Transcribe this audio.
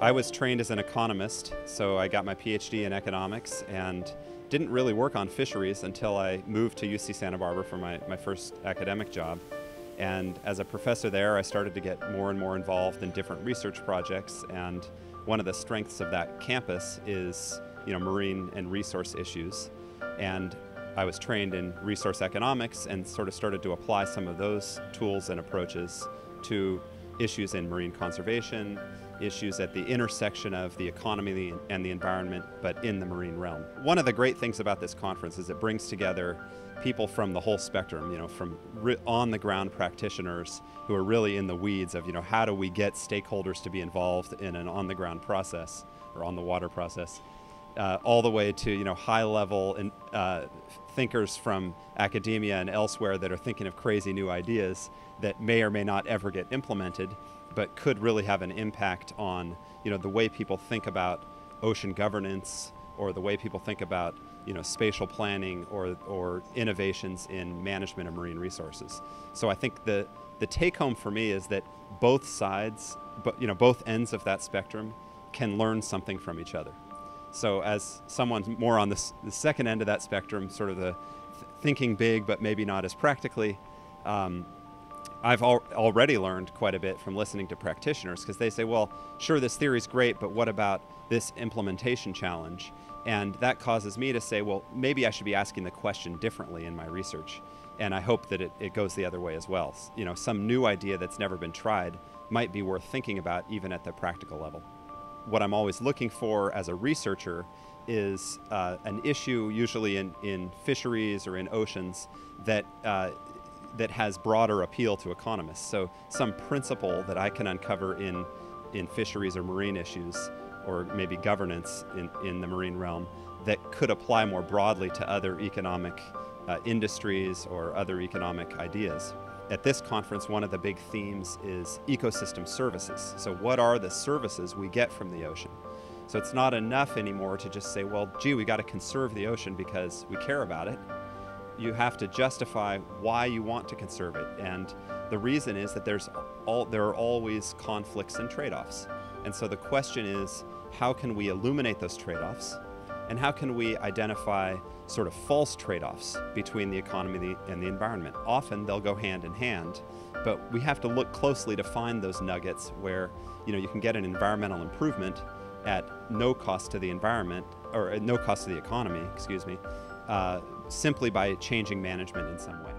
I was trained as an economist, so I got my PhD in economics and didn't really work on fisheries until I moved to UC Santa Barbara for my first academic job. And as a professor there, I started to get more and more involved in different research projects, and one of the strengths of that campus is marine and resource issues. And I was trained in resource economics and sort of started to apply some of those tools and approaches to issues in marine conservation, issues at the intersection of the economy and the environment, but in the marine realm. One of the great things about this conference is it brings together people from the whole spectrum, from on-the-ground practitioners who are really in the weeds of, how do we get stakeholders to be involved in an on-the-ground process or on-the-water process, all the way to, high-level thinkers from academia and elsewhere that are thinking of crazy new ideas that may or may not ever get implemented, but could really have an impact on, the way people think about ocean governance, or the way people think about, spatial planning, or innovations in management of marine resources. So I think the take-home for me is that both sides, both ends of that spectrum can learn something from each other. So as someone more on the second end of that spectrum, sort of the thinking big but maybe not as practically, I've already learned quite a bit from listening to practitioners, because they say, well, sure, this theory's great, but what about this implementation challenge? And that causes me to say, well, maybe I should be asking the question differently in my research. And I hope that it goes the other way as well. Some new idea that's never been tried might be worth thinking about even at the practical level. What I'm always looking for as a researcher is an issue, usually in fisheries or in oceans, that has broader appeal to economists. So some principle that I can uncover in fisheries or marine issues, or maybe governance in the marine realm, that could apply more broadly to other economic industries or other economic ideas. At this conference, one of the big themes is ecosystem services. So what are the services we get from the ocean? So it's not enough anymore to just say, well, gee, we got to conserve the ocean because we care about it. You have to justify why you want to conserve it. And the reason is that there are always conflicts and trade-offs. And so the question is, how can we illuminate those trade-offs? And how can we identify sort of false trade-offs between the economy and the environment? Often they'll go hand in hand, but we have to look closely to find those nuggets where you can get an environmental improvement at no cost to the environment, or at no cost to the economy, simply by changing management in some way.